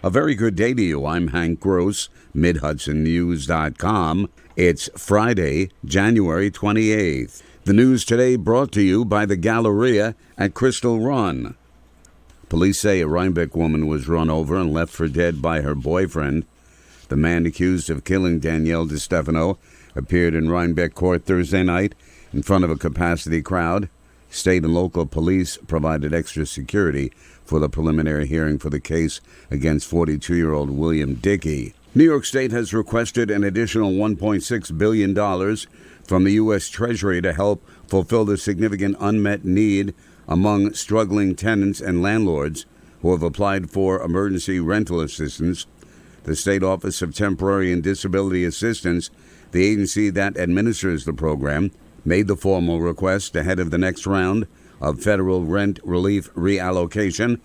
A very good day to you. I'm Hank Gross, MidHudsonNews.com. It's Friday, January 28th. The news today brought to you by the Galleria at Crystal Run. Police say a Rhinebeck woman was run over and left for dead by her boyfriend. The man accused of killing Danielle DeStefano appeared in Rhinebeck court Thursday night in front of a capacity crowd. State and local police provided extra security for the preliminary hearing for the case against 42-year-old William Dickey. New York State has requested an additional $1.6 billion from the U.S. Treasury to help fulfill the significant unmet need among struggling tenants and landlords who have applied for emergency rental assistance. The State Office of Temporary and Disability Assistance, the agency that administers the program, made the formal request ahead of the next round of federal rent relief reallocation.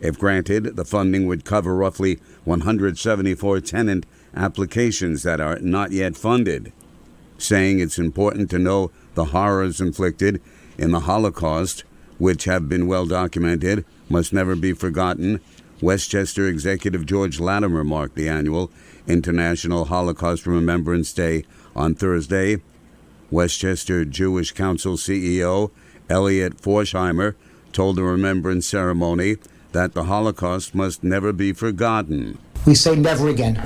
If granted, the funding would cover roughly 174 tenant applications that are not yet funded. Saying it's important to know the horrors inflicted in the Holocaust, which have been well documented, must never be forgotten, Westchester Executive George Latimer marked the annual International Holocaust Remembrance Day on Thursday. Westchester Jewish Council CEO Elliot Forsheimer told the remembrance ceremony that the Holocaust must never be forgotten. We say never again.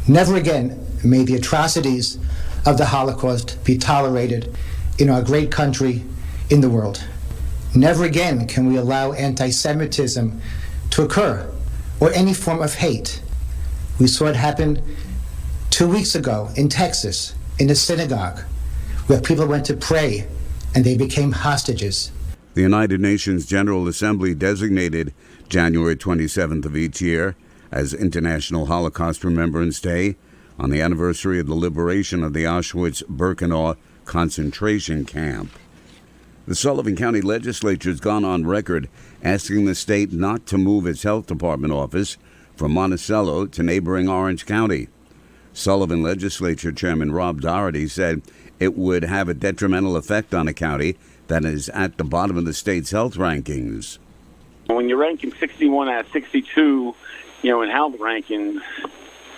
Never again may the atrocities of the Holocaust be tolerated in our great country, in the world. Never again can we allow anti-Semitism to occur or any form of hate. We saw it happen 2 weeks ago in Texas, in a synagogue, where people went to pray and they became hostages. The United Nations General Assembly designated January 27th of each year as International Holocaust Remembrance Day on the anniversary of the liberation of the Auschwitz-Birkenau concentration camp. The Sullivan County Legislature has gone on record asking the state not to move its health department office from Monticello to neighboring Orange County. Sullivan Legislature Chairman Rob Doherty said it would have a detrimental effect on a county that is at the bottom of the state's health rankings. When you're ranking 61 out of 62, in health rankings,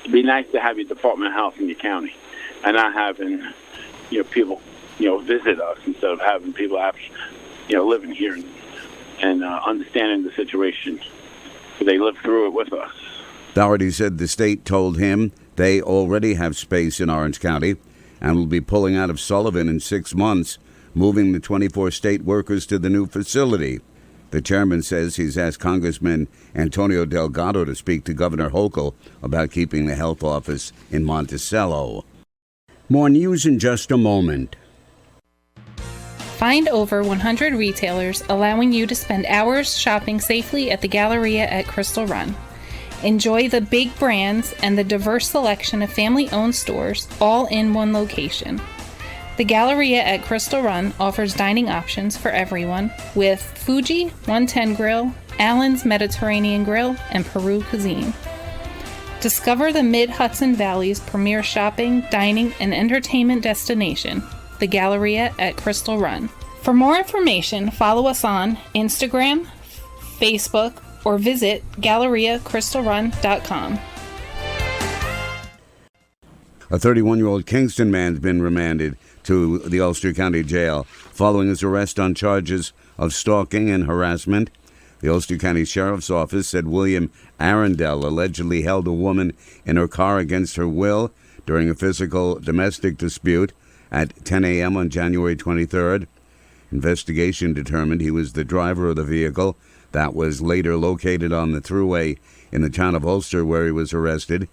it'd be nice to have your Department of Health in your county and not having, people, visit us instead of having people living here and understanding the situation. They live through it with us. Doherty said the state told him they already have space in Orange County and will be pulling out of Sullivan in 6 months, moving the 24 state workers to the new facility. The chairman says he's asked Congressman Antonio Delgado to speak to Governor Hochul about keeping the health office in Monticello. More news in just a moment. Find over 100 retailers allowing you to spend hours shopping safely at the Galleria at Crystal Run. Enjoy the big brands and the diverse selection of family-owned stores all in one location. The Galleria at Crystal Run offers dining options for everyone with Fuji 110 Grill, Allen's Mediterranean Grill, and Peru Cuisine. Discover the Mid-Hudson Valley's premier shopping, dining, and entertainment destination, the Galleria at Crystal Run. For more information, follow us on Instagram, Facebook, or visit GalleriaCrystalRun.com. A 31-year-old Kingston man's been remanded to the Ulster County Jail following his arrest on charges of stalking and harassment. The Ulster County Sheriff's Office said William Arundel allegedly held a woman in her car against her will during a physical domestic dispute at 10 a.m. on January 23rd. Investigation determined he was the driver of the vehicle that was later located on the thruway in the town of Ulster where he was arrested.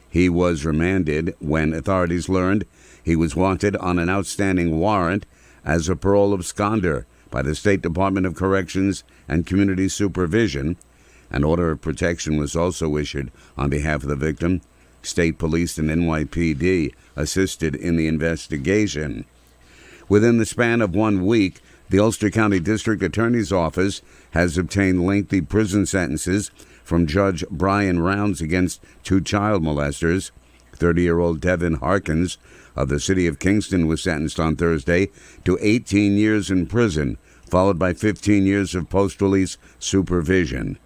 He was remanded when authorities learned he was wanted on an outstanding warrant as a parole absconder by the State Department of Corrections and Community Supervision. An order of protection was also issued on behalf of the victim. State Police and NYPD assisted in the investigation. Within the span of 1 week, the Ulster County District Attorney's Office has obtained lengthy prison sentences from Judge Brian Rounds against 2 child molesters. 30-year-old Devin Harkins of the city of Kingston was sentenced on Thursday to 18 years in prison, followed by 15 years of post-release supervision.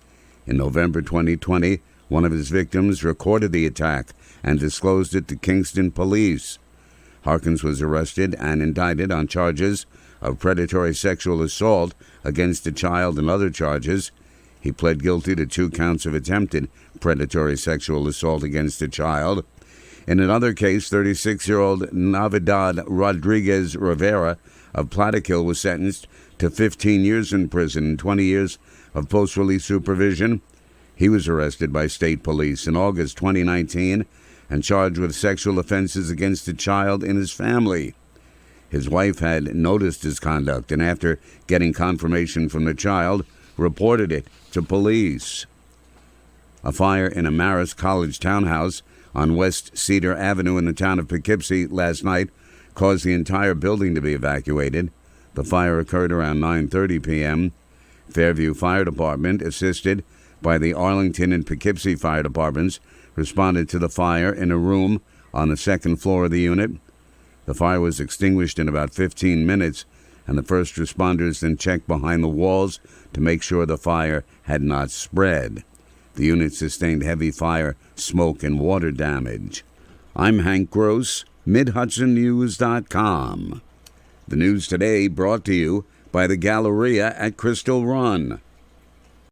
In November 2020, One of his victims recorded the attack and disclosed it to Kingston police. Harkins was arrested and indicted on charges of predatory sexual assault against a child and other charges. He pled guilty to 2 counts of attempted predatory sexual assault against a child. In another case, 36-year-old Navidad Rodriguez Rivera of Plattekill was sentenced to 15 years in prison and 20 years of post-release supervision. He was arrested by state police in August 2019 and charged with sexual offenses against a child in his family. His wife had noticed his conduct and, after getting confirmation from the child, reported it to police. A fire in a Marist College townhouse on West Cedar Avenue in the town of Poughkeepsie last night caused the entire building to be evacuated. The fire occurred around 9:30 p.m. Fairview Fire Department, assisted by the Arlington and Poughkeepsie Fire Departments, responded to the fire in a room on the second floor of the unit. The fire was extinguished in about 15 minutes, and the first responders then checked behind the walls to make sure the fire had not spread. The unit sustained heavy fire, smoke, and water damage. I'm Hank Gross, MidHudsonNews.com. The news today brought to you by the Galleria at Crystal Run.